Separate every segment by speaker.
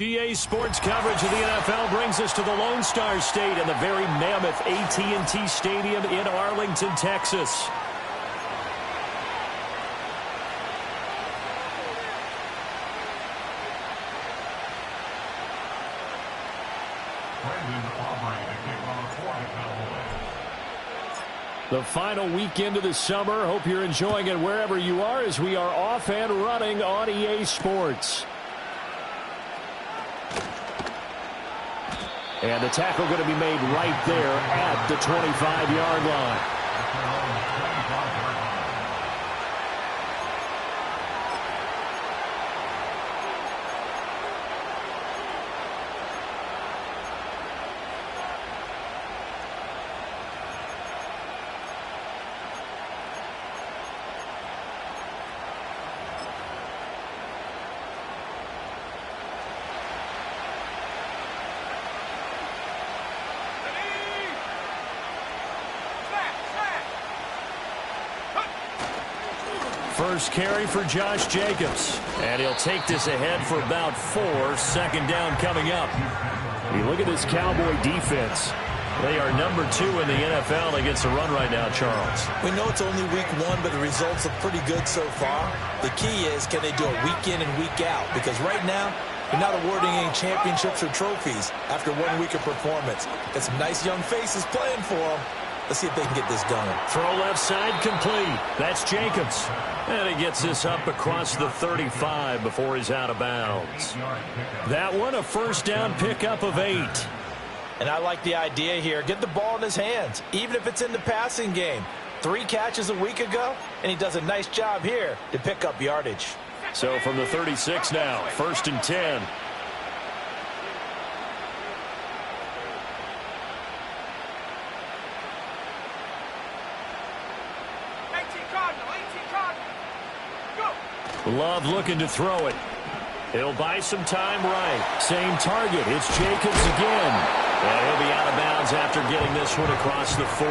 Speaker 1: EA Sports coverage of the NFL brings us to the Lone Star State and the very mammoth AT&T Stadium in Arlington, Texas. The final weekend of the summer. Hope you're enjoying it wherever you are as we are off and running on EA Sports. And the tackle going to be made right there at the 25-yard line. First carry for Josh Jacobs. And he'll take this ahead for about 4. Second down coming up. You look at this Cowboy defense. They are number 2 in the NFL against the run right now, Charles.
Speaker 2: We know it's only week 1, but the results look pretty good so far. The key is, can they do it week in and week out? Because right now, you're not awarding any championships or trophies after 1 week of performance. Got some nice young faces playing for them. Let's see if they can get this done.
Speaker 1: Throw left side complete. That's Jacobs. And he gets this up across the 35 before he's out of bounds. That one, a first down pickup of 8.
Speaker 2: And I like the idea here. Get the ball in his hands, even if it's in the passing game. 3 catches a week ago, and he does a nice job here to pick up yardage.
Speaker 1: So from the 36 now, 1st and 10. Love looking to throw it. He'll buy some time right. Same target. It's Jacobs again. And he'll be out of bounds after getting this one across the 40.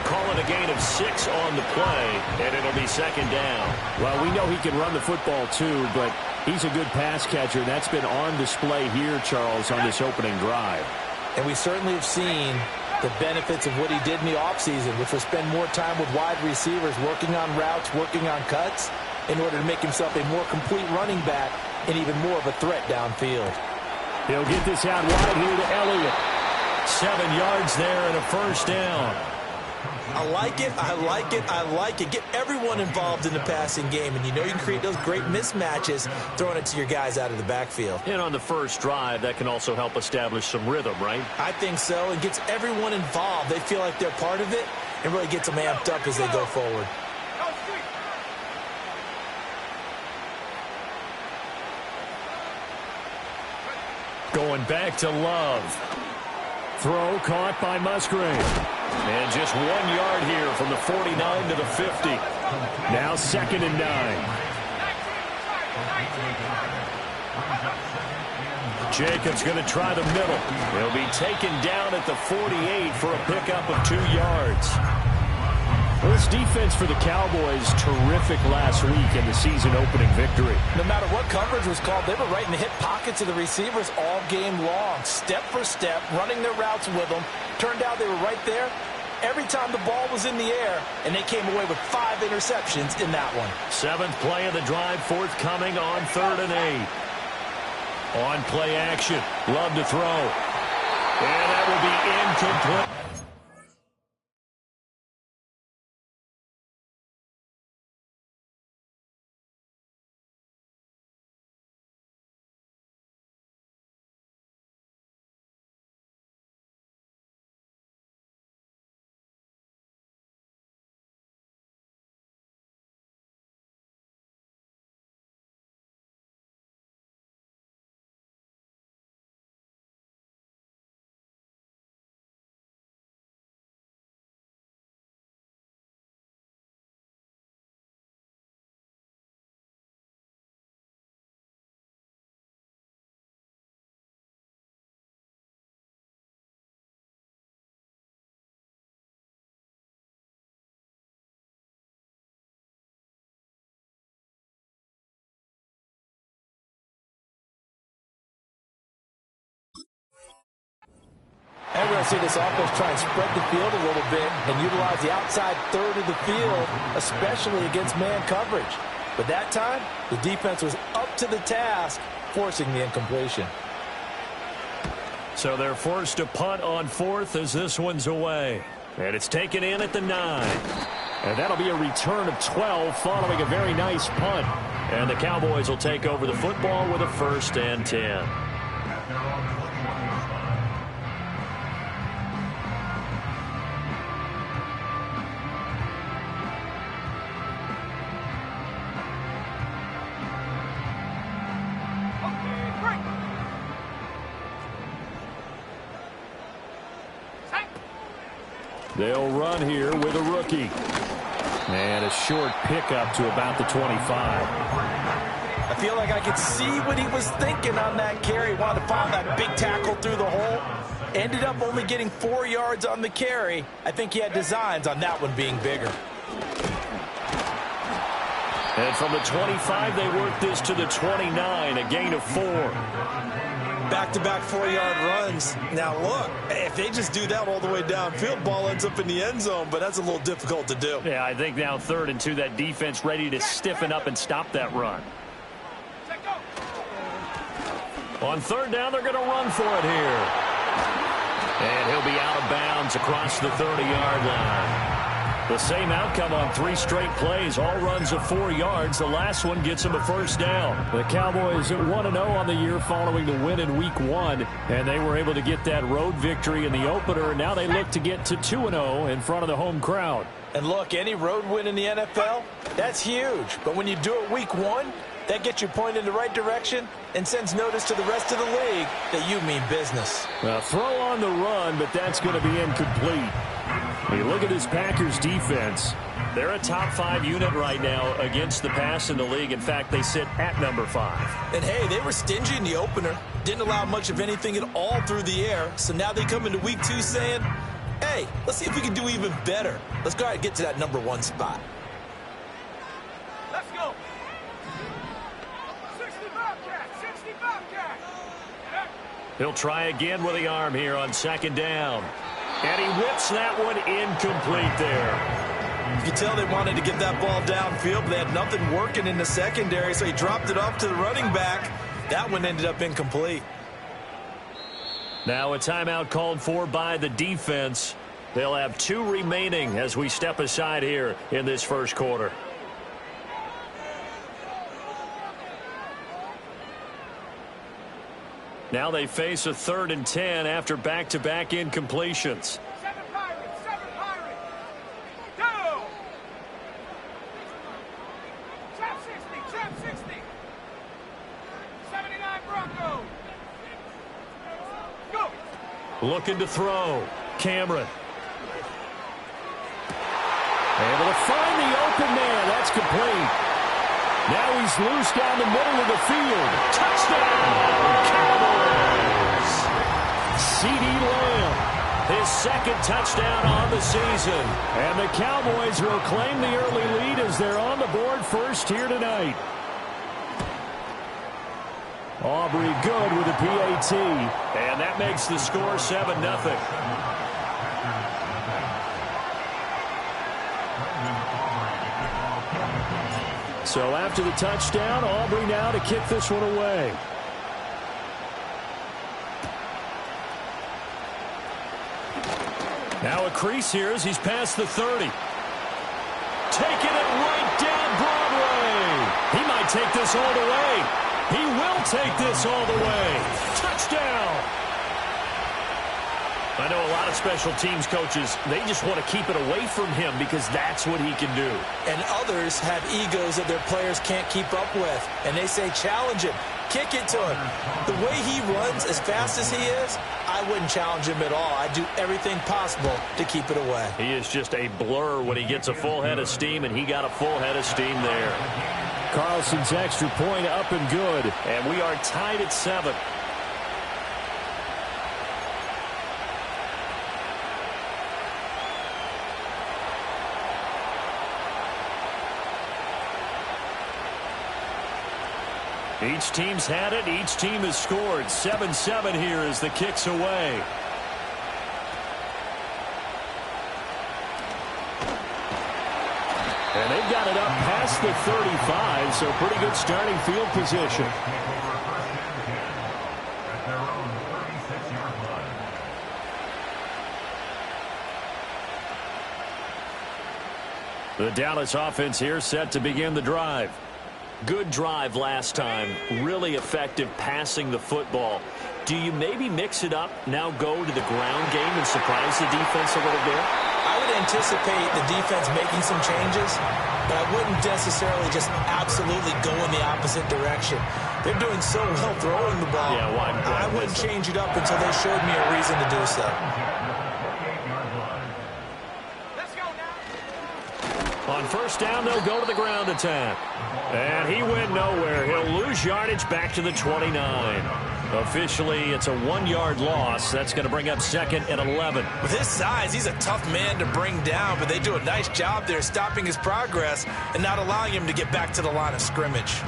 Speaker 1: Call it a gain of 6 on the play, and it'll be second down. Well, we know he can run the football too, but he's a good pass catcher. That's been on display here, Charles, on this opening drive.
Speaker 2: And we certainly have seen the benefits of what he did in the offseason, which was spend more time with wide receivers, working on routes, working on cuts, in order to make himself a more complete running back and even more of a threat downfield.
Speaker 1: He'll get this out wide here to Elliott. 7 yards there and a first down.
Speaker 2: I like it, I like it, I like it. Get everyone involved in the passing game, and you know you can create those great mismatches throwing it to your guys out of the backfield.
Speaker 1: And on the first drive, that can also help establish some rhythm, right?
Speaker 2: I think so. It gets everyone involved. They feel like they're part of it and really gets them amped up as they go forward.
Speaker 1: Going back to Love. Throw caught by Musgrave. And just 1 yard here from the 49 to the 50. Now 2nd and 9. Jacobs going to try the middle. He'll be taken down at the 48 for a pickup of 2 yards. Well, this defense for the Cowboys, terrific last week in the season-opening victory.
Speaker 2: No matter what coverage was called, they were right in the hip pockets of the receivers all game long, step for step, running their routes with them. Turned out they were right there every time the ball was in the air, and they came away with 5 interceptions in that one.
Speaker 1: 7th play of the drive forthcoming on 3rd and 8. On play action, Love to throw. And that will be incomplete.
Speaker 2: And we're going to see this offense try and spread the field a little bit and utilize the outside third of the field, especially against man coverage. But that time, the defense was up to the task, forcing the incompletion.
Speaker 1: So they're forced to punt on fourth as this one's away. And it's taken in at the 9. And that'll be a return of 12 following a very nice punt. And the Cowboys will take over the football with a 1st and 10. They'll run here with a rookie. And a short pickup to about the 25.
Speaker 2: I feel like I could see what he was thinking on that carry. Wanted to find that big tackle through the hole. Ended up only getting 4 yards on the carry. I think he had designs on that one being bigger.
Speaker 1: And from the 25, they work this to the 29, a gain of 4.
Speaker 2: Back-to-back 4-yard runs. Now, look, if they just do that all the way downfield, ball ends up in the end zone, but that's a little difficult to do.
Speaker 1: Yeah, I think now 3rd and 2, that defense ready to stiffen up and stop that run. On 3rd down, they're going to run for it here. And he'll be out of bounds across the 30-yard line. The same outcome on 3 straight plays, all runs of 4 yards. The last one gets him a 1st down. The Cowboys at 1-0 on the year following the win in Week 1, and they were able to get that road victory in the opener. Now they look to get to 2-0 in front of the home crowd.
Speaker 2: And look, any road win in the NFL, that's huge. But when you do it Week 1, that gets you pointed in the right direction and sends notice to the rest of the league that you mean business.
Speaker 1: Well, throw on the run, but that's going to be incomplete. You look at this Packers defense. They're a top 5 unit right now against the pass in the league. In fact, they sit at number 5.
Speaker 2: And, hey, they were stingy in the opener. Didn't allow much of anything at all through the air. So now they come into Week 2 saying, hey, let's see if we can do even better. Let's go ahead and get to that number 1 spot.
Speaker 3: Let's go. 65 cat.
Speaker 1: He'll try again with the arm here on 2nd down. And he whips that one incomplete there.
Speaker 2: You can tell they wanted to get that ball downfield, but they had nothing working in the secondary, so he dropped it off to the running back. That one ended up incomplete.
Speaker 1: Now a timeout called for by the defense. They'll have 2 remaining as we step aside here in this 1st quarter. Now they face a 3rd and 10 after back-to-back incompletions.
Speaker 3: 7 Pirates. Go. Trap 60. 79 Broncos. Go.
Speaker 1: Looking to throw. Cameron. Able to find the open man. That's complete. Now he's loose down the middle of the field. Touchdown, Cowboys! CeeDee Lamb, his 2nd touchdown on the season. And the Cowboys will claim the early lead as they're on the board first here tonight. Aubrey good with a PAT. And that makes the score 7-0. So after the touchdown, Aubrey now to kick this one away. Now a crease here as he's past the 30. Taking it right down Broadway. He might take this all the way. He will take this all the way. Touchdown. I know a lot of special teams coaches, they just want to keep it away from him because that's what he can do.
Speaker 2: And others have egos that their players can't keep up with. And they say, challenge him. Kick it to him. The way he runs as fast as he is, I wouldn't challenge him at all. I'd do everything possible to keep it away.
Speaker 1: He is just a blur when he gets a full head of steam, and he got a full head of steam there. Carlson's extra point up and good. And we are tied at 7. Each team's had it. Each team has scored. 7-7 here as the kick's away. And they've got it up past the 35, so pretty good starting field position. The Dallas offense here set to begin the drive. Good drive last time. Really effective passing the football. Do you maybe mix it up, now go to the ground game and surprise the defense a little bit?
Speaker 2: I would anticipate the defense making some changes, but I wouldn't necessarily just absolutely go in the opposite direction. They're doing so well throwing the ball.
Speaker 1: Yeah,
Speaker 2: I wouldn't change it up until they showed me a reason to do so.
Speaker 1: On first down, they'll go to the ground attack. And he went nowhere. He'll lose yardage back to the 29. Officially, it's a 1-yard loss. That's going to bring up second and 11.
Speaker 2: With his size, he's a tough man to bring down, but they do a nice job there stopping his progress and not allowing him to get back to the line of scrimmage.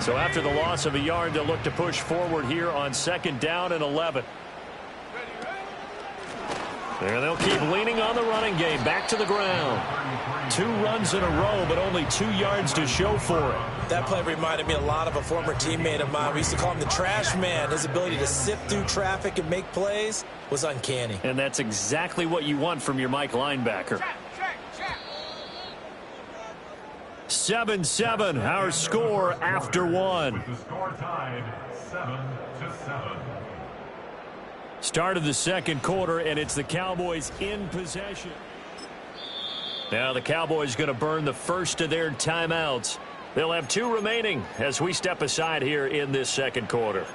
Speaker 1: So after the loss of a yard, they'll look to push forward here on second down and 11. There, they'll keep leaning on the running game. Back to the ground. 2 runs in a row, but only 2 yards to show for it.
Speaker 2: That play reminded me a lot of a former teammate of mine. We used to call him the trash man. His ability to sift through traffic and make plays was uncanny.
Speaker 1: And that's exactly what you want from your Mike linebacker. 7-7, our score after 1.
Speaker 4: The score tied 7-7.
Speaker 1: Start of the second quarter, and it's the Cowboys in possession. Now the Cowboys going to burn the first of their timeouts. They'll have 2 remaining as we step aside here in this second quarter.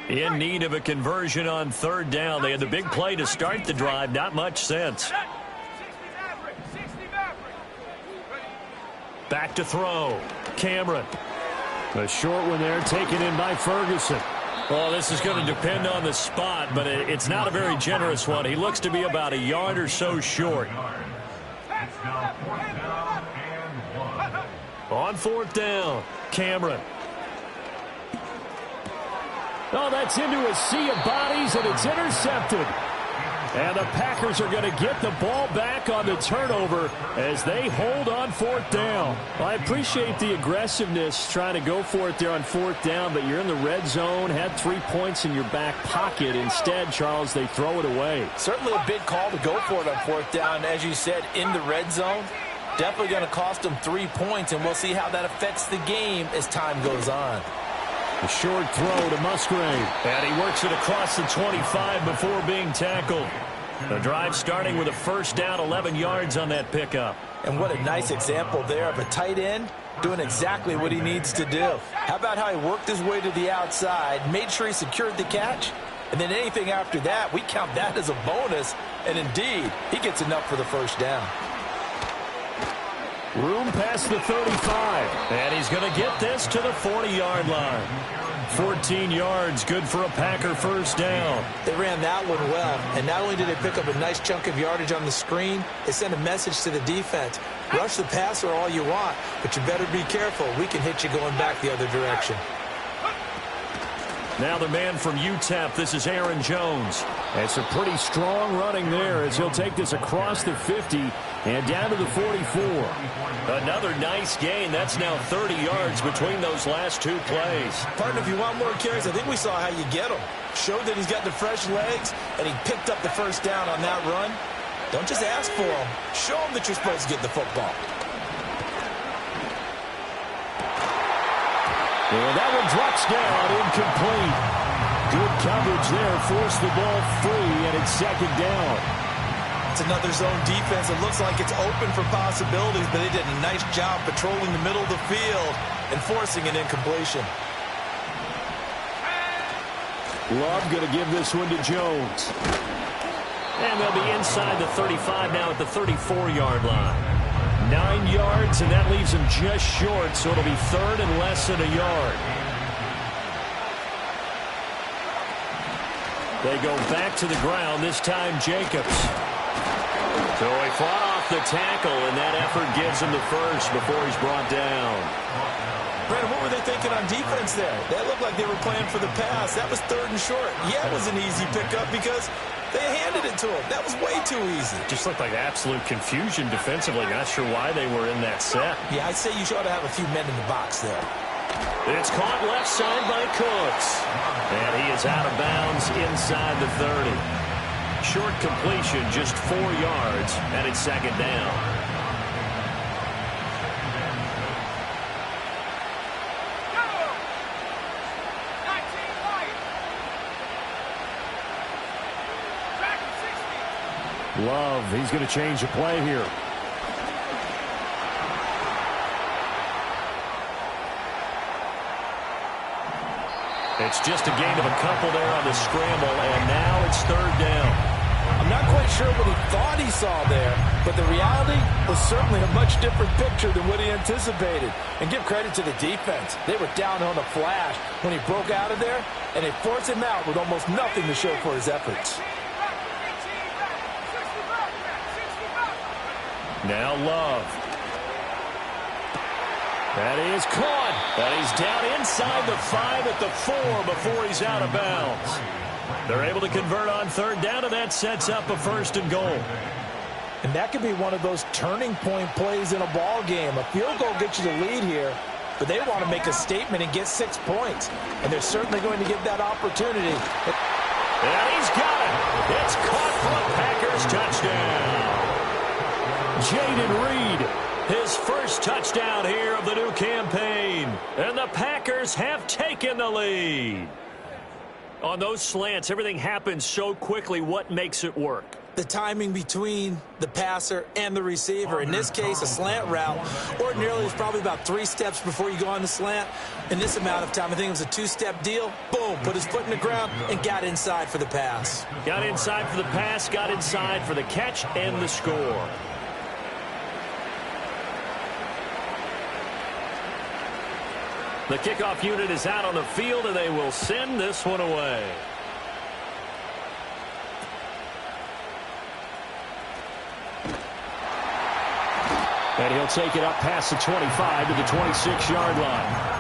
Speaker 1: In need of a conversion on third down. They had the big play to start the drive. Not much sense. Back to throw. Cameron. A short one there taken in by Ferguson. Well, this is going to depend on the spot, but it's not a very generous one. He looks to be about a yard or so short. On fourth down, Cameron. Oh, that's into a sea of bodies, and it's intercepted. And the Packers are going to get the ball back on the turnover as they hold on fourth down. Well, I appreciate the aggressiveness trying to go for it there on fourth down, but you're in the red zone, had 3 points in your back pocket. Instead, Charles, they throw it away.
Speaker 2: Certainly a big call to go for it on fourth down. As you said, in the red zone, definitely going to cost them 3 points, and we'll see how that affects the game as time goes on.
Speaker 1: A short throw to Musgrave. And he works it across the 25 before being tackled. The drive starting with a first down, 11 yards on that pickup.
Speaker 2: And what a nice example there of a tight end doing exactly what he needs to do. How about how he worked his way to the outside, made sure he secured the catch, and then anything after that, we count that as a bonus. And indeed, he gets enough for the first down.
Speaker 1: Room past the 35. And he's going to get this to the 40-yard line. 14 yards, good for a Packer first down.
Speaker 2: They ran that one well, and not only did they pick up a nice chunk of yardage on the screen, they sent a message to the defense. Rush the passer all you want, but you better be careful. We can hit you going back the other direction.
Speaker 1: Now the man from UTEP, this is Aaron Jones. It's a pretty strong running there as he'll take this across the 50 and down to the 44. Another nice gain. That's now 30 yards between those last 2 plays.
Speaker 2: Partner, if you want more carries, I think we saw how you get them. Showed that he's got the fresh legs, and he picked up the first down on that run. Don't just ask for them. Show them that you're supposed to get the football.
Speaker 1: And that one drops down, incomplete. Good coverage there, forced the ball free, and it's second down.
Speaker 2: It's another zone defense. It looks like it's open for possibilities, but they did a nice job patrolling the middle of the field and forcing an incompletion.
Speaker 1: Love going to give this one to Jones. And they'll be inside the 35 now at the 34-yard line. 9 yards, and that leaves him just short, so it'll be third and less than a yard. They go back to the ground, this time Jacobs. So he fought off the tackle, and that effort gives him the first before he's brought down.
Speaker 2: Brandon, what were they thinking on defense there? They looked like they were playing for the pass. That was 3rd and short. Yeah, it was an easy pickup because they handed it to him. That was way too easy.
Speaker 1: Just looked like absolute confusion defensively. Not sure why they were in that set.
Speaker 2: Yeah, I'd say you ought to have a few men in the box there.
Speaker 1: It's caught left side by Cooks. And he is out of bounds inside the 30. Short completion, just 4 yards, and it's 2nd down. Love, he's going to change the play here. It's just a gain of a couple there on the scramble, and now it's 3rd down.
Speaker 2: I'm not quite sure what he thought he saw there, but the reality was certainly a much different picture than what he anticipated. And give credit to the defense. They were down on a flash when he broke out of there, and they forced him out with almost nothing to show for his efforts.
Speaker 1: Now Love. That is caught. And he's down inside the 5 at the 4 before he's out of bounds. They're able to convert on 3rd down, and that sets up a 1st and goal.
Speaker 2: And that could be one of those turning point plays in a ball game. A field goal gets you the lead here, but they want to make a statement and get 6 points. And they're certainly going to give that opportunity.
Speaker 1: And he's got it. It's caught for a Packers touchdown. Jaden Reed, his first touchdown here of the new campaign. And the Packers have taken the lead. On those slants, everything happens so quickly. What makes it work?
Speaker 2: The timing between the passer and the receiver. In this case, a slant route ordinarily is probably about 3 steps before you go on the slant. In this amount of time, I think it was a 2-step deal. Boom, put his foot in the ground and got inside for the pass.
Speaker 1: Got inside for the pass, got inside for the catch and the score. The kickoff unit is out on the field, and they will send this one away. And he'll take it up past the 25 to the 26-yard line.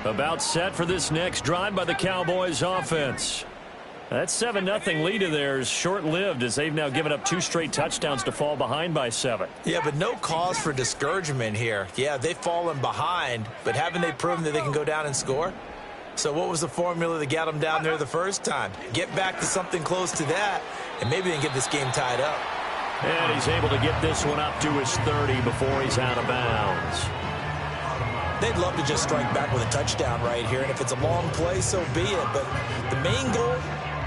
Speaker 1: About set for this next drive by the Cowboys offense. That 7-0 lead of theirs short-lived as they've now given up 2 straight touchdowns to fall behind by 7.
Speaker 2: Yeah, but no cause for discouragement here. Yeah, they've fallen behind, but haven't they proven that they can go down and score? So what was the formula that got them down there the first time? Get back to something close to that, and maybe they can get this game tied up.
Speaker 1: And he's able to get this one up to his 30 before he's out of bounds.
Speaker 2: They'd love to just strike back with a touchdown right here, and if it's a long play, so be it. But the main goal,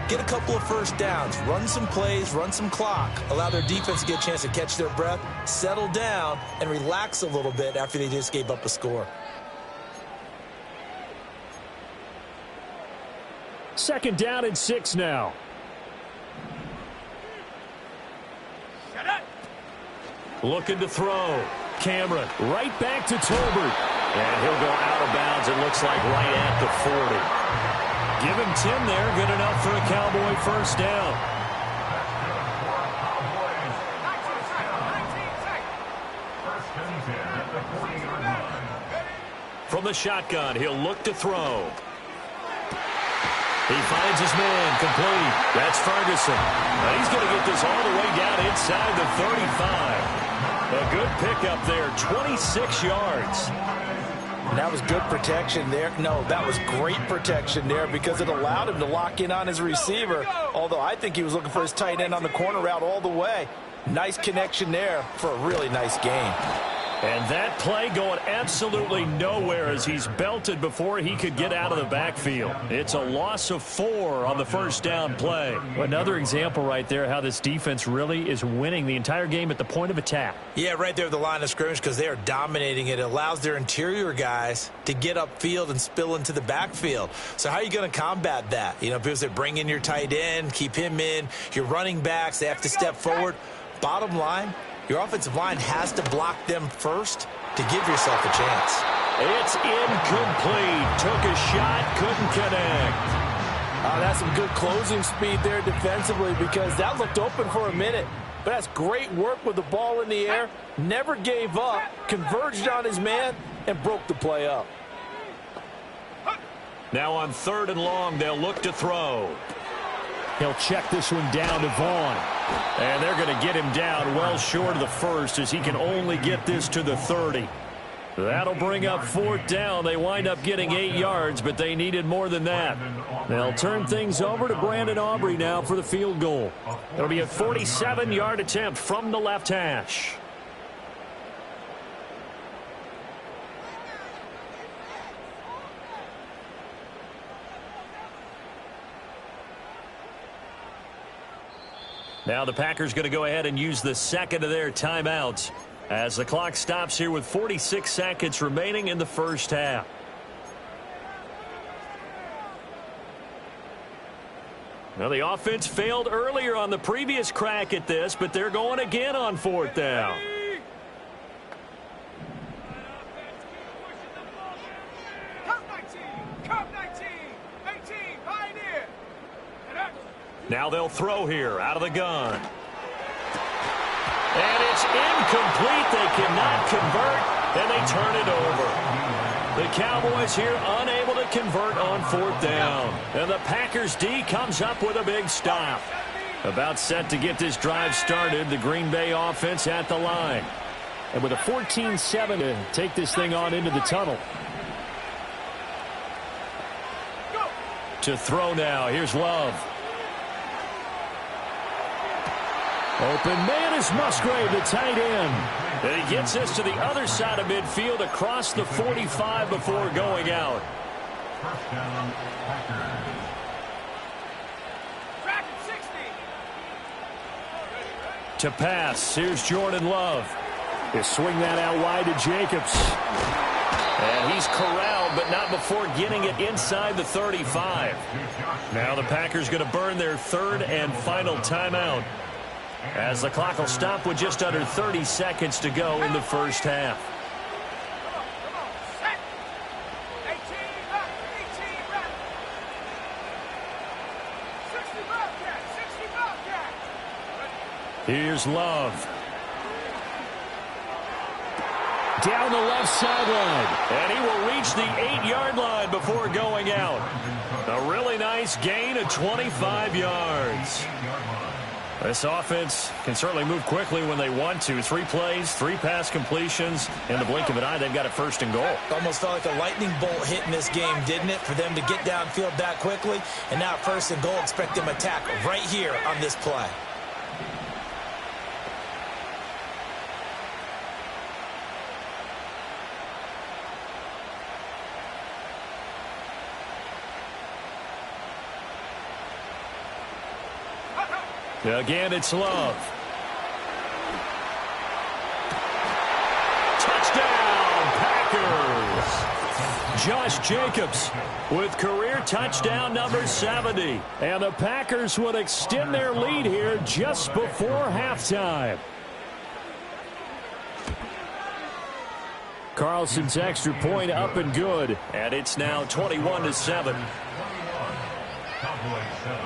Speaker 2: get a couple of first downs, run some plays, run some clock, allow their defense to get a chance to catch their breath, settle down, and relax a little bit after they just gave up a score.
Speaker 1: 2nd down and 6 now. Looking to throw. Cameron right back to Tolbert. And he'll go out of bounds, it looks like, right at the 40. Give him 10 there. Good enough for a Cowboy first down. From the shotgun, he'll look to throw. He finds his man, complete. That's Ferguson. Now he's going to get this all the way down inside the 35. A good pickup there, 26 yards.
Speaker 2: And that was good protection there. No, that was great protection there because it allowed him to lock in on his receiver, although I think he was looking for his tight end on the corner route all the way. Nice connection there for a really nice gain.
Speaker 1: And that play going absolutely nowhere as he's belted before he could get out of the backfield. It's a loss of 4 on the first down play. Another example right there how this defense really is winning the entire game at the point of attack.
Speaker 2: Yeah, right there at the line of scrimmage because they are dominating it. It allows their interior guys to get upfield and spill into the backfield. So how are you going to combat that? You know, because they bring in your tight end, keep him in. Your running backs, they have to step forward. Bottom line, your offensive line has to block them first to give yourself a chance.
Speaker 1: It's incomplete. Took a shot, couldn't connect.
Speaker 5: That's some good closing speed there defensively because that looked open for a minute. But that's great work with the ball in the air. Never gave up, converged on his man, and broke the play up.
Speaker 1: Now on 3rd and long, they'll look to throw.
Speaker 6: He'll check this one down to Vaughn.
Speaker 1: And they're going to get him down well short of the first as he can only get this to the 30. That'll bring up 4th down. They wind up getting 8 yards, but they needed more than that. They'll turn things over to Brandon Aubrey now for the field goal. It'll be a 47-yard attempt from the left hash. Now the Packers going to go ahead and use the second of their timeouts as the clock stops here with 46 seconds remaining in the first half. Well, the offense failed earlier on the previous crack at this, but they're going again on 4th down. Now they'll throw here out of the gun. And it's incomplete. They cannot convert, and they turn it over. The Cowboys here unable to convert on 4th down. And the Packers D comes up with a big stop. About set to get this drive started, the Green Bay offense at the line.
Speaker 6: And with a 14-7 to take this thing on into the tunnel.
Speaker 1: To throw now, here's Love.
Speaker 6: Open man is Musgrave, the tight end.
Speaker 1: And he gets this to the other side of midfield across the 45 before going out.
Speaker 4: First down, Packers.
Speaker 3: Track 60.
Speaker 1: To pass, here's Jordan Love.
Speaker 6: They swing that out wide to Jacobs.
Speaker 1: And he's corralled, but not before getting it inside the 35. Now the Packers going to burn their 3rd and final timeout, as the clock will stop with just under 30 seconds to go in the first half.
Speaker 3: Come on, set. 18 back, 18 back. 60 Bobcat, 60 Bobcat.
Speaker 1: Here's Love.
Speaker 6: Down the left sideline.
Speaker 1: And he will reach the 8-yard line before going out. A really nice gain of 25 yards. This offense can certainly move quickly when they want to. 3 plays, 3 pass completions. In the blink of an eye, they've got a 1st and goal.
Speaker 2: Almost felt like a lightning bolt hit in this game, didn't it? For them to get downfield that quickly. And now 1st and goal, expect them to attack right here on this play.
Speaker 1: Again, it's Love. Touchdown, Packers. Josh Jacobs with career touchdown number 70.
Speaker 6: And the Packers would extend their lead here just before halftime. Carlson's extra point up and good.
Speaker 1: And it's now 21-7.
Speaker 4: Cowboys 7.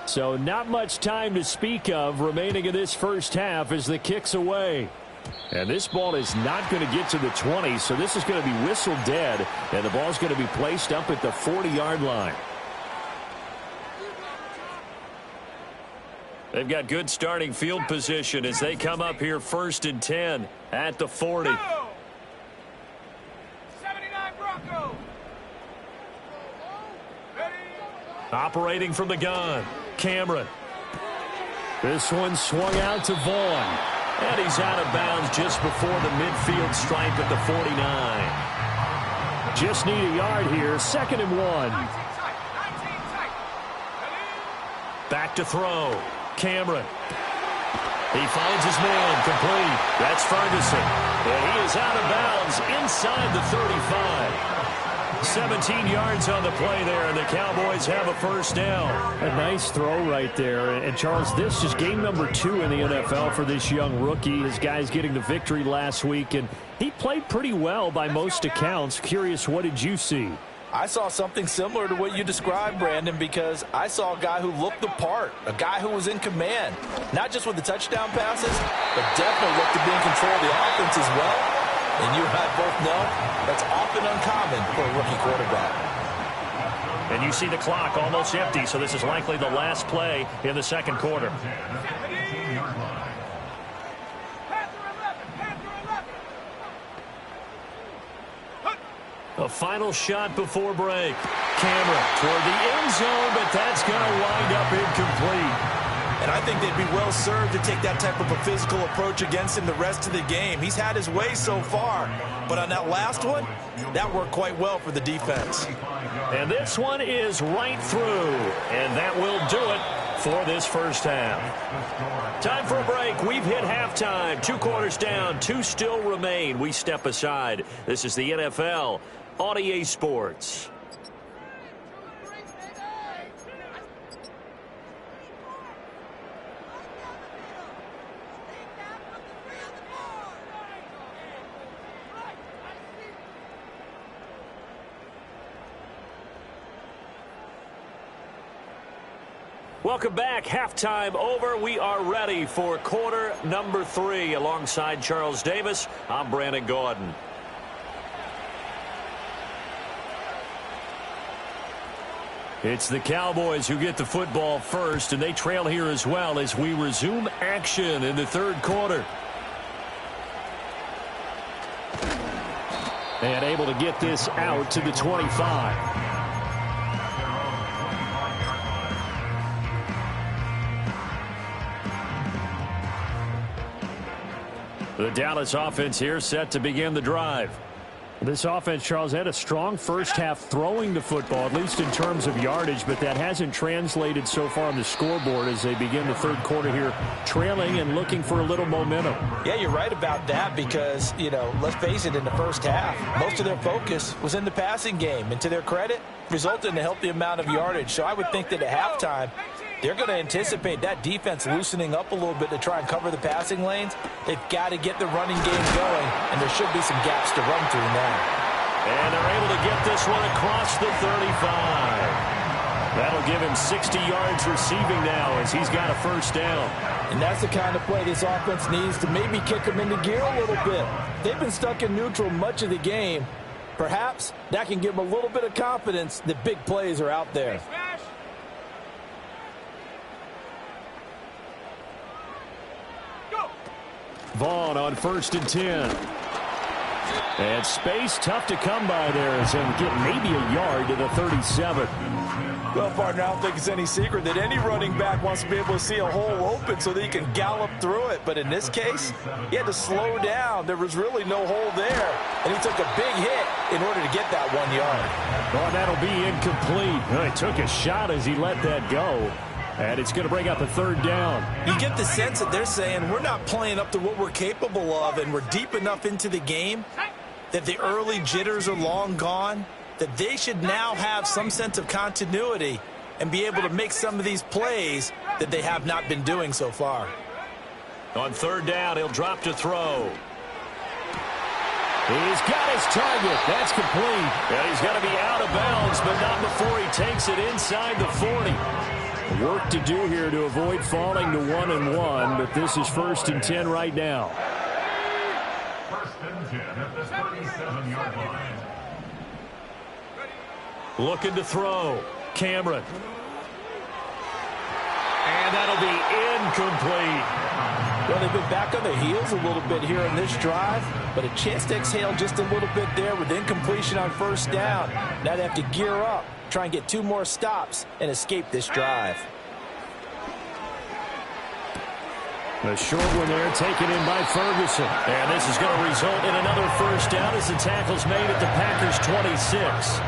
Speaker 6: So not much time to speak of remaining in this first half as the kick's away. And this ball is not going to get to the 20, so this is going to be whistled dead, and the ball's going to be placed up at the 40-yard line.
Speaker 1: They've got good starting field position as they come up here 1st and 10 at the 40. Operating from the gun, Cameron.
Speaker 6: This one swung out to Vaughn.
Speaker 1: And he's out of bounds just before the midfield stripe at the 49.
Speaker 6: Just need a yard here. 2nd and 1.
Speaker 3: 19 tight. 19 tight.
Speaker 1: Back to throw. Cameron. He finds his man. Complete. That's Ferguson. And he is out of bounds inside the 35. 17 yards on the play there, and the Cowboys have a first down.
Speaker 6: A nice throw right there. And, Charles, this is game number 2 in the NFL for this young rookie. His guys getting the victory last week, and he played pretty well by most accounts. Curious, what did you see?
Speaker 5: I saw something similar to what you described, Brandon, because I saw a guy who looked the part, a guy who was in command, not just with the touchdown passes, but definitely looked to be in control of the offense as well. And you and I both know that's often uncommon for a rookie quarterback.
Speaker 1: And you see the clock almost empty, so this is likely the last play in the second quarter. A final shot before break. Cameron toward the end zone, but that's going to wind up incomplete.
Speaker 2: And I think they'd be well served to take that type of a physical approach against him the rest of the game. He's had his way so far, but on that last one, that worked quite well for the defense.
Speaker 1: And this one is right through, and that will do it for this first half. Time for a break. We've hit halftime. 2 quarters down, 2 still remain. We step aside. This is the NFL on EA Sports. Welcome back. Halftime over. We are ready for quarter number 3. Alongside Charles Davis, I'm Brandon Gordon. It's the Cowboys who get the football first, and they trail here as well as we resume action in the third quarter.
Speaker 6: And able to get this out to the 25.
Speaker 1: The Dallas offense here set to begin the drive.
Speaker 6: This offense, Charles, had a strong first half throwing the football, at least in terms of yardage, but that hasn't translated so far on the scoreboard as they begin the third quarter here, trailing and looking for a little momentum.
Speaker 5: Yeah, you're right about that because, let's face it, in the first half, most of their focus was in the passing game, and to their credit, resulted in a healthy amount of yardage. So I would think that at halftime, they're going to anticipate that defense loosening up a little bit to try and cover the passing lanes. They've got to get the running game going, and there should be some gaps to run through now.
Speaker 1: And they're able to get this one across the 35. That'll give him 60 yards receiving now as he's got a first down.
Speaker 5: And that's the kind of play this offense needs to maybe kick them into gear a little bit. They've been stuck in neutral much of the game. Perhaps that can give them a little bit of confidence that big plays are out there.
Speaker 6: Vaughn on 1st and 10. And space tough to come by there as they get maybe a yard to the 37.
Speaker 5: Well, partner, I don't think it's any secret that any running back wants to be able to see a hole open so that he can gallop through it. But in this case, he had to slow down. There was really no hole there. And he took a big hit in order to get that 1 yard.
Speaker 6: Oh, that'll be incomplete. He took a shot as he let that go. And it's going to bring up a third down.
Speaker 2: You get the sense that they're saying we're not playing up to what we're capable of, and we're deep enough into the game that the early jitters are long gone, that they should now have some sense of continuity and be able to make some of these plays that they have not been doing so far.
Speaker 1: On third down, he'll drop to throw.
Speaker 6: He's got his target. That's complete.
Speaker 1: Yeah, he's got to be out of bounds, but not before he takes it inside the 40.
Speaker 6: Work to do here to avoid falling to 1-1, but this is 1st and 10 right now.
Speaker 4: 1st and 10 at the 37-yard line.
Speaker 1: Looking to throw. Cameron. And that'll be incomplete.
Speaker 5: Well, they've been back on their heels a little bit here in this drive, but a chance to exhale just a little bit there with incompletion on first down. Now they have to gear up, try and get 2 more stops, and escape this drive.
Speaker 6: The short one there taken in by Ferguson. And this is going to result in another first down as the tackle's made at the Packers' 26.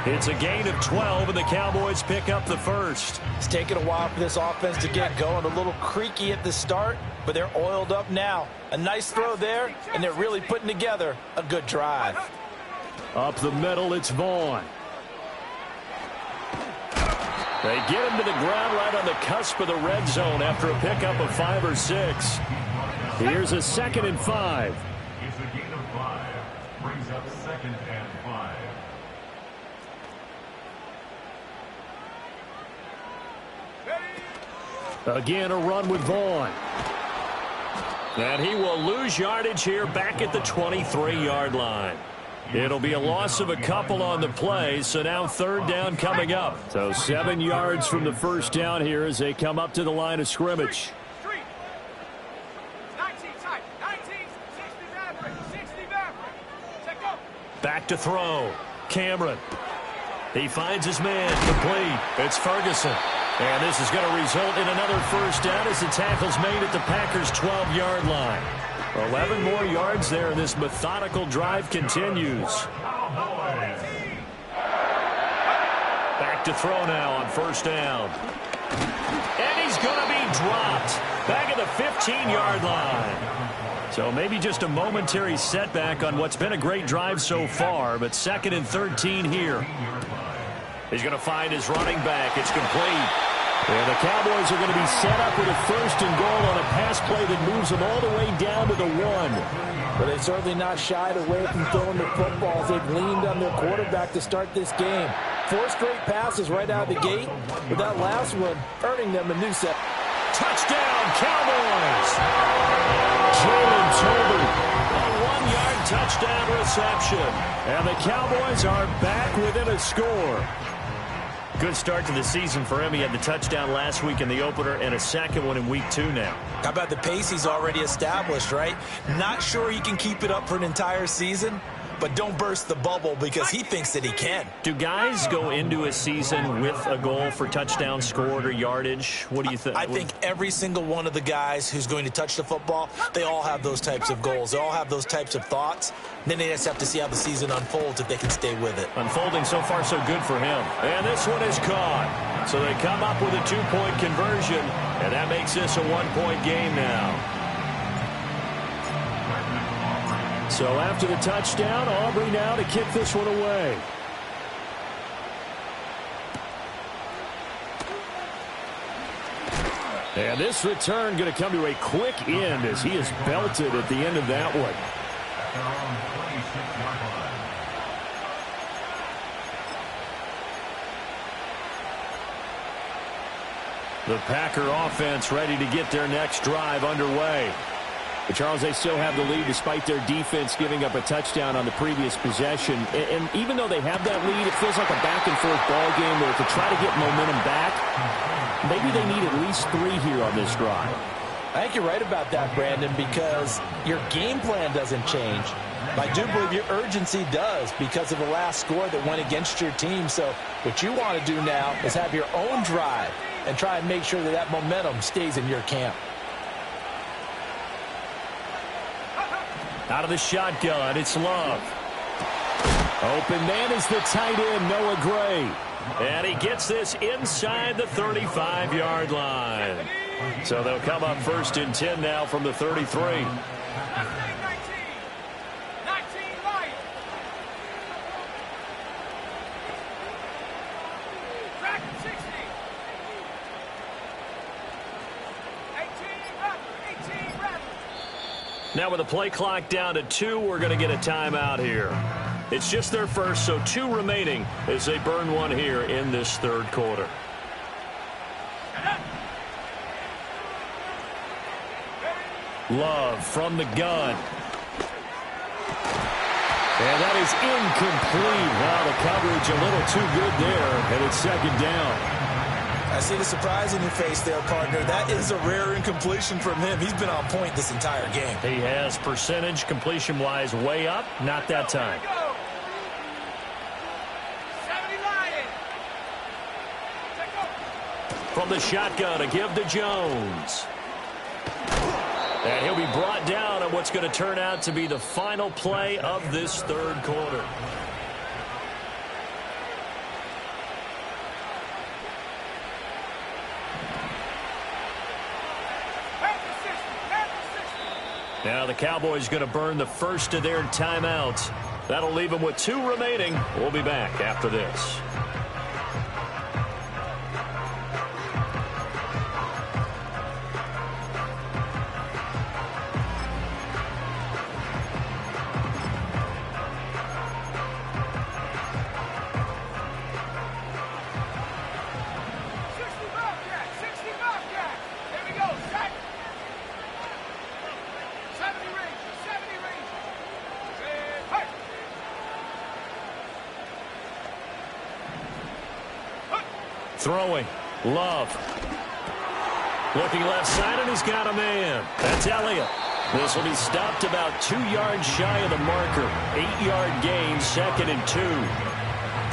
Speaker 6: It's a gain of 12, and the Cowboys pick up the first.
Speaker 5: It's taken a while for this offense to get going. A little creaky at the start, but they're oiled up now. A nice throw there, and they're really putting together a good drive.
Speaker 6: Up the middle, it's Vaughn. They get him to the ground right on the cusp of the red zone after a pickup of 5 or 6. Here's a 2nd and 5.
Speaker 4: It's a gain of 5. Brings up 2nd and 5.
Speaker 6: Again, a run with Vaughn. And he will lose yardage here back at the 23-yard line. It'll be a loss of a couple on the play, so now 3rd down coming up. So 7 yards from the first down here as they come up to the line of scrimmage.
Speaker 3: 19 tight, 19, 60 Maverick, 60 Maverick. Check up.
Speaker 1: Back to throw. Cameron. He finds his man complete. It's Ferguson. And this is going to result in another first down as the tackle's made at the Packers' 12-yard line. 11 more yards there, and this methodical drive continues. Back to throw now on first down. And he's going to be dropped back at the 15-yard line. So maybe just a momentary setback on what's been a great drive so far, but 2nd and 13 here. He's going to find his running back. It's complete. And the Cowboys are going to be set up with a 1st and goal on a pass play that moves them all the way down to the 1.
Speaker 5: But they've certainly not shied away from throwing the footballs. They've leaned on their quarterback to start this game. 4 straight passes right out of the gate, with that last one earning them a new set.
Speaker 1: Touchdown, Cowboys! Jalen Tolbert, a 1-yard touchdown reception. And the Cowboys are back within a score. Good start to the season for him. He had the touchdown last week in the opener and a 2nd one in week 2 now.
Speaker 2: How about the pace he's already established, right? Not sure he can keep it up for an entire season, but don't burst the bubble because he thinks that he can.
Speaker 1: Do guys go into a season with a goal for touchdown scored or yardage? What do you think?
Speaker 2: I think every single one of the guys who's going to touch the football, they all have those types of goals. They all have those types of thoughts. And then they just have to see how the season unfolds if they can stay with it.
Speaker 1: Unfolding so far so good for him. And this one is caught. So they come up with a 2-point conversion, and that makes this a 1-point game now. So after the touchdown, Aubrey now to kick this one away. And this return going to come to a quick end as he is belted at the end of that one. The Packer offense ready to get their next drive underway. But Charles, they still have the lead despite their defense giving up a touchdown on the previous possession. And even though they have that lead, it feels like a back-and-forth ball game where to try to get momentum back, maybe they need at least 3 here on this drive.
Speaker 5: I think you're right about that, Brandon, because your game plan doesn't change. I do believe your urgency does because of the last score that went against your team. So what you want to do now is have your own drive and try and make sure that that momentum stays in your camp.
Speaker 1: Out of the shotgun, it's Love. Open man is the tight end, Noah Gray. And he gets this inside the 35-yard line. So they'll come up 1st and 10 now from the 33.
Speaker 3: 19 right. Track 60. 18 rather.
Speaker 1: Now with the play clock down to 2, we're going to get a timeout here. It's just their first, so 2 remaining as they burn one here in this 3rd quarter. Love from the gun. And that is incomplete. Wow, the coverage a little too good there, and it's 2nd down.
Speaker 2: I see the surprise in your face there, partner. That is a rare incompletion from him. He's been on point this entire game.
Speaker 1: He has percentage completion-wise way up. Not that time.
Speaker 3: 70 Lions.
Speaker 1: From the shotgun, a give to Jones. And he'll be brought down on what's going to turn out to be the final play of this third quarter. Now the Cowboys going to burn the first of their timeouts. That'll leave them with 2 remaining. We'll be back after this. Throwing. Love. Looking left side, and he's got a man. That's Elliott. This will be stopped about 2 yards shy of the marker. 8-yard gain, 2nd and 2.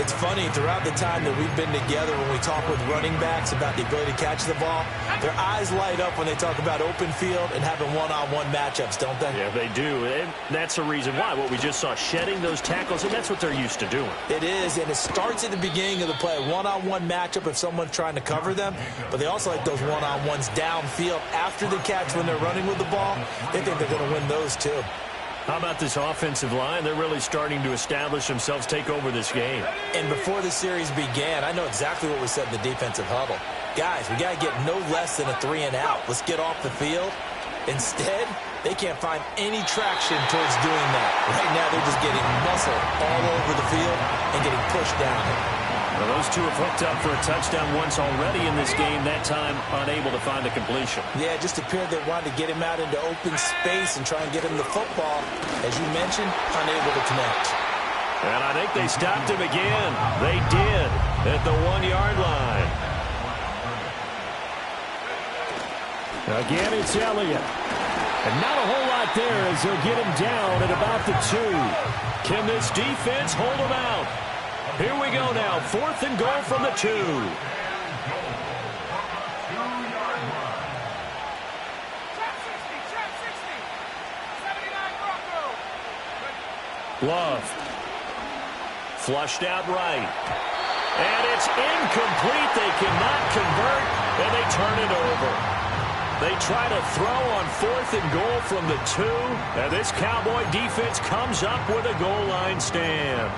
Speaker 2: It's funny, throughout the time that we've been together, when we talk with running backs about the ability to catch the ball, their eyes light up when they talk about open field and having one-on-one matchups, don't they?
Speaker 1: Yeah, they do. And that's the reason why. What we just saw, shedding those tackles, and that's what they're used to doing.
Speaker 2: It is, and it starts at the beginning of the play. One-on-one matchup if someone's trying to cover them, but they also like those one-on-ones downfield after the catch when they're running with the ball. They think they're going to win those, too.
Speaker 1: How about this offensive line? They're really starting to establish themselves, take over this game.
Speaker 2: And before the series began, I know exactly what we said in the defensive huddle. Guys, we got to get no less than a 3-and-out. Let's get off the field. Instead, they can't find any traction towards doing that. Right now, they're just getting muscle all over the field and getting pushed down.
Speaker 1: Well, those two have hooked up for a touchdown once already in this game, that time unable to find a completion.
Speaker 2: Yeah, it just appeared they wanted to get him out into open space and try and get him the football. As you mentioned, unable to connect.
Speaker 1: And I think they stopped him again. They did at the 1-yard line. Again, it's Elliott. And not a whole lot there as they'll get him down at about the 2. Can this defense hold him out? Here we go now. 4th and goal from the 2. Love. Flushed out right. And it's incomplete. They cannot convert, and they turn it over. They try to throw on 4th and goal from the 2, and this Cowboy defense comes up with a goal line stand.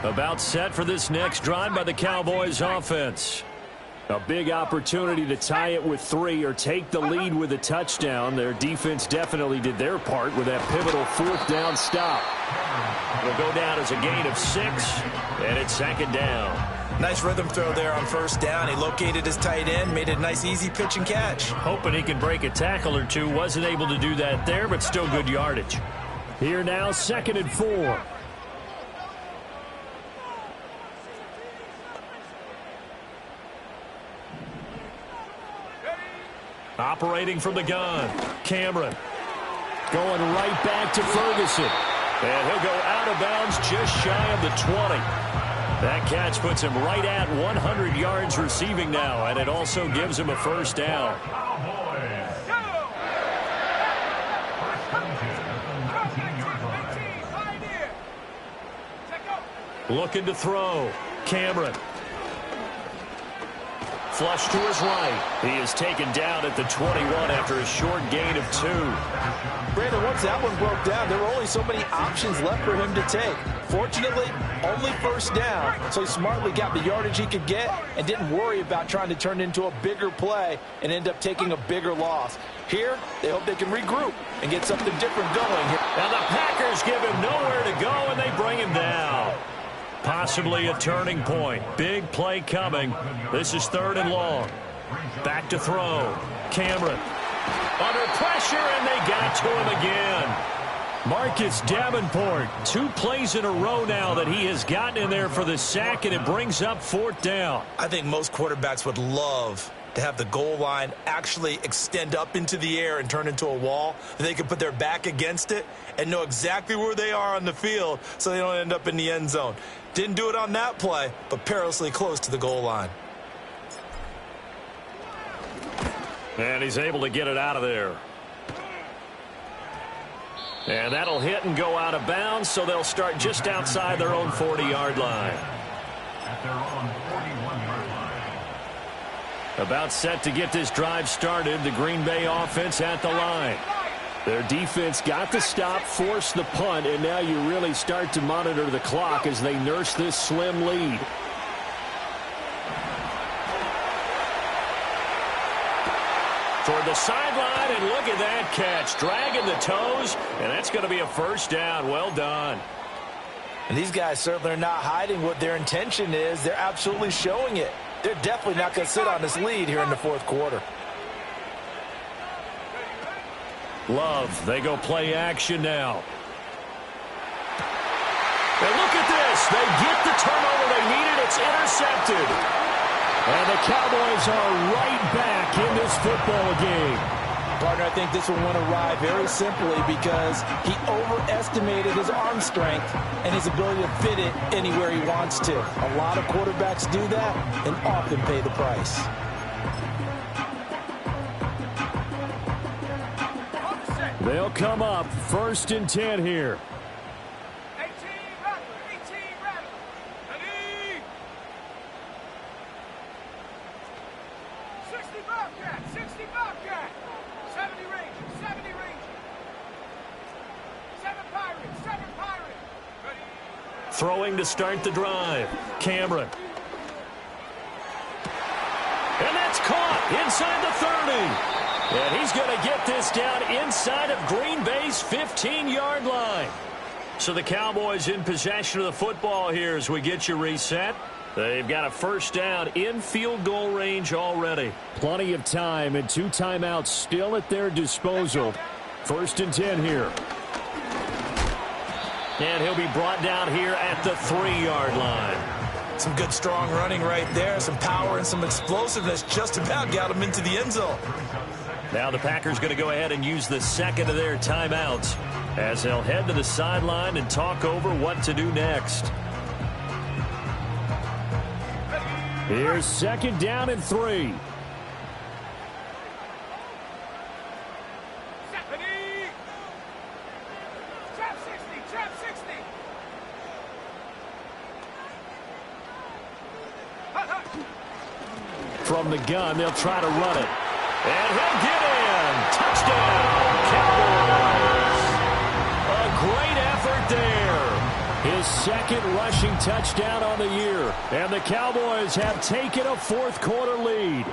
Speaker 1: About set for this next drive by the Cowboys offense. A big opportunity to tie it with 3 or take the lead with a touchdown. Their defense definitely did their part with that pivotal 4th down stop. It'll go down as a gain of 6, and it's 2nd down.
Speaker 2: Nice rhythm throw there on 1st down. He located his tight end, made it a nice easy pitch and catch.
Speaker 1: Hoping he can break a tackle or two. Wasn't able to do that there, but still good yardage. Here now, 2nd and 4. Operating from the gun, Cameron. Going right back to Ferguson. And he'll go out of bounds just shy of the 20. That catch puts him right at 100 yards receiving now, and it also gives him a 1st down. Looking to throw, Cameron. Flush to his right. He is taken down at the 21 after a short gain of 2.
Speaker 5: Brandon, once that one broke down, there were only so many options left for him to take. Fortunately, only 1st down, so he smartly got the yardage he could get and didn't worry about trying to turn it into a bigger play and end up taking a bigger loss. Here, they hope they can regroup and get something different going here.
Speaker 1: And the Packers give him nowhere to go, and they bring him down. Possibly a turning point. Big play coming. This is 3rd and long. Back to throw. Cameron Under pressure, and they got to him again.
Speaker 6: Marcus Davenport, 2 plays in a row now that he has gotten in there for the sack, and it brings up 4th down.
Speaker 2: I think most quarterbacks would love to have the goal line actually extend up into the air and turn into a wall. They can put their back against it and know exactly where they are on the field so they don't end up in the end zone. Didn't do it on that play, but perilously close to the goal line.
Speaker 1: And he's able to get it out of there. And that'll hit and go out of bounds, so they'll start just outside their own 40-yard line.
Speaker 4: At their own 41-yard line.
Speaker 1: About set to get this drive started, the Green Bay offense at the line.
Speaker 6: Their defense got the stop, forced the punt, and now you really start to monitor the clock as they nurse this slim lead.
Speaker 1: Toward the sideline, and look at that catch. Dragging the toes, and that's going to be a 1st down. Well done.
Speaker 5: And these guys certainly are not hiding what their intention is. They're absolutely showing it. They're definitely not going to sit on this lead here in the 4th quarter.
Speaker 1: Love, they go play action now. And look at this. They get the turnover they needed. It's intercepted.
Speaker 6: And the Cowboys are right back in this football game.
Speaker 5: Partner, I think this will win a ride very simply because he overestimated his arm strength and his ability to fit it anywhere he wants to. A lot of quarterbacks do that and often pay the price.
Speaker 6: They'll come up 1st and 10 here.
Speaker 3: 18 Rattler. Ready? 60 Bobcat. 60 Bobcat. 70 Rangers. 70 Rangers. 7 Pirates. 7 Pirates. Ready?
Speaker 1: Throwing to start the drive. Cameron. And that's caught inside the 30. And he's going to get this down inside of Green Bay's 15-yard line. So the Cowboys in possession of the football here as we get you reset. They've got a 1st down in field goal range already.
Speaker 6: Plenty of time and 2 timeouts still at their disposal. 1st and 10 here.
Speaker 1: And he'll be brought down here at the 3-yard line.
Speaker 2: Some good strong running right there, some power and some explosiveness just about got him into the end zone.
Speaker 1: Now the Packers going to go ahead and use the 2nd of their timeouts as they'll head to the sideline and talk over what to do next.
Speaker 6: Here's 2nd down and 3.
Speaker 3: Trap 60. Trap 60.
Speaker 6: From the gun, they'll try to run it.
Speaker 1: And he'll get in. Touchdown, Cowboys. A great effort there.
Speaker 6: His 2nd rushing touchdown on the year. And the Cowboys have taken a 4th quarter lead.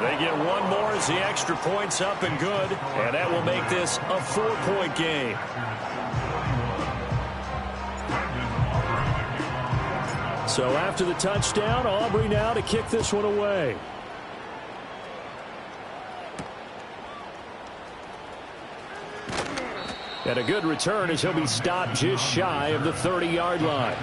Speaker 1: They get one more as the extra point's up and good. And that will make this a 4-point game.
Speaker 6: So after the touchdown, Aubrey now to kick this one away. And a good return as he'll be stopped just shy of the 30-yard line.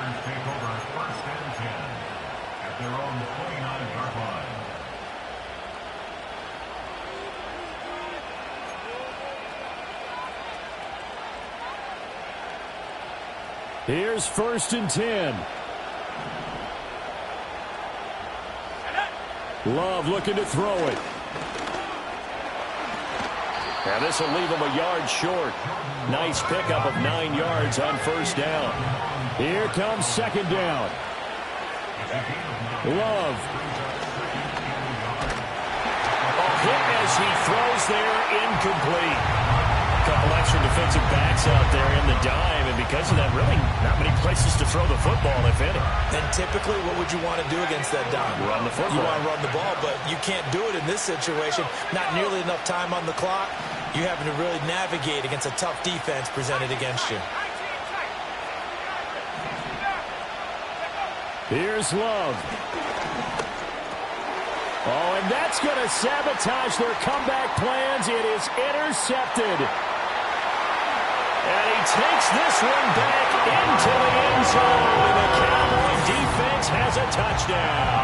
Speaker 6: Here's 1st and 10. Love looking to throw it.
Speaker 1: And this will leave him a yard short. Nice pickup of 9 yards on 1st down.
Speaker 6: Here comes 2nd down. Love.
Speaker 1: A hit as he throws there, incomplete. A couple extra defensive backs out there in the dime, and because of that, really not many places to throw the football, if any.
Speaker 2: And typically, what would you want to do against that dime?
Speaker 1: Run the football.
Speaker 2: You want to run the ball, but you can't do it in this situation. Not nearly enough time on the clock. You having to really navigate against a tough defense presented against you.
Speaker 6: Here's Love. Oh, and that's going to sabotage their comeback plans. It is intercepted. And he takes this one back into the end zone. And the Cowboy defense has a touchdown.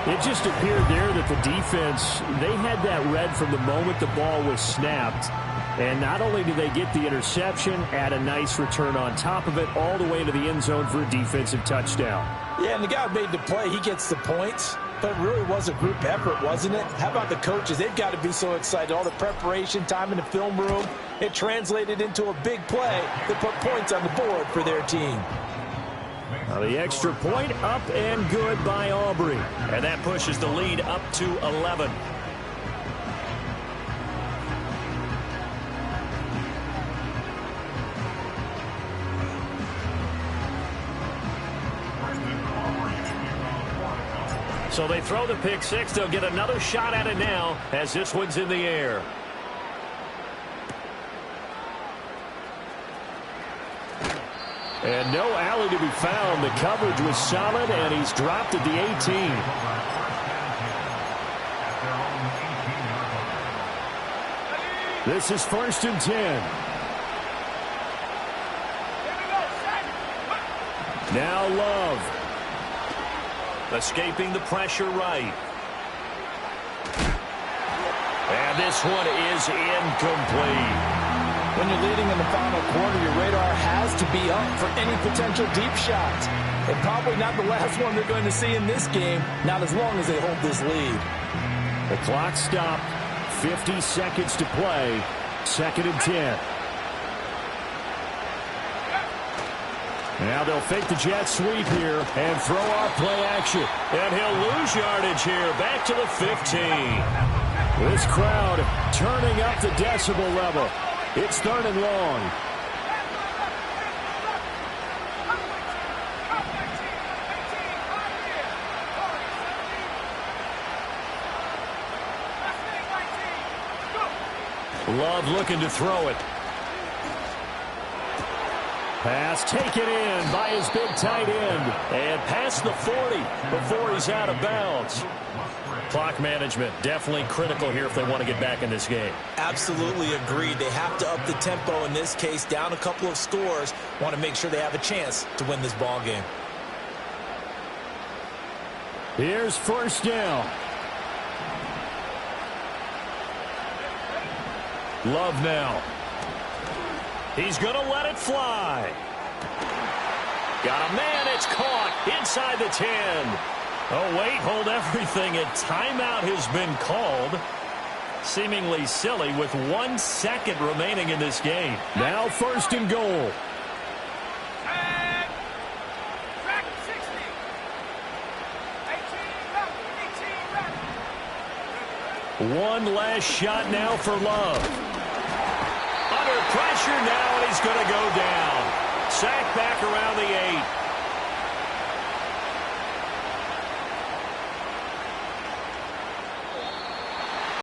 Speaker 6: It just appeared there that the defense, they had that read from the moment the ball was snapped. And not only did they get the interception, add a nice return on top of it, all the way to the end zone for a defensive touchdown.
Speaker 5: Yeah, and the guy who made the play, he gets the points. But it really was a group effort, wasn't it? How about the coaches? They've got to be so excited. All the preparation time in the film room, it translated into a big play that put points on the board for their team.
Speaker 6: Now the extra point up and good by Aubrey.
Speaker 1: And that pushes the lead up to 11. So they throw the pick six. They'll get another shot at it now as this one's in the air.
Speaker 6: And no alley to be found. The coverage was solid, and he's dropped at the 18. This is 1st and 10. Now Love.
Speaker 1: Escaping the pressure right. And this one is incomplete.
Speaker 5: When you're leading in the final quarter, your radar has to be up for any potential deep shots. And probably not the last one they're going to see in this game, not as long as they hold this lead.
Speaker 6: The clock stopped. 50 seconds to play. 2nd and 10. Now they'll fake the jet sweep here and throw off play action.
Speaker 1: And he'll lose yardage here. Back to the 15.
Speaker 6: This crowd turning up the decibel level. It's 3rd and long.
Speaker 1: Love looking to throw it.
Speaker 6: Pass taken in by his big tight end.
Speaker 1: And past the 40 before he's out of bounds. Clock management definitely critical here if they want to get back in this game.
Speaker 2: Absolutely agreed. They have to up the tempo in this case, down a couple of scores. Want to make sure they have a chance to win this ball game.
Speaker 6: Here's 1st down.
Speaker 1: Love now. He's going to let it fly. Got a man. It's caught inside the 10. Oh, wait, hold everything. A timeout has been called. Seemingly silly with 1 second remaining in this game.
Speaker 6: Now 1st and goal.
Speaker 3: And track 60. 18 left. 18 left.
Speaker 6: One last shot now for Love.
Speaker 1: Under pressure now, and he's going to go down. Sacked back around the 8.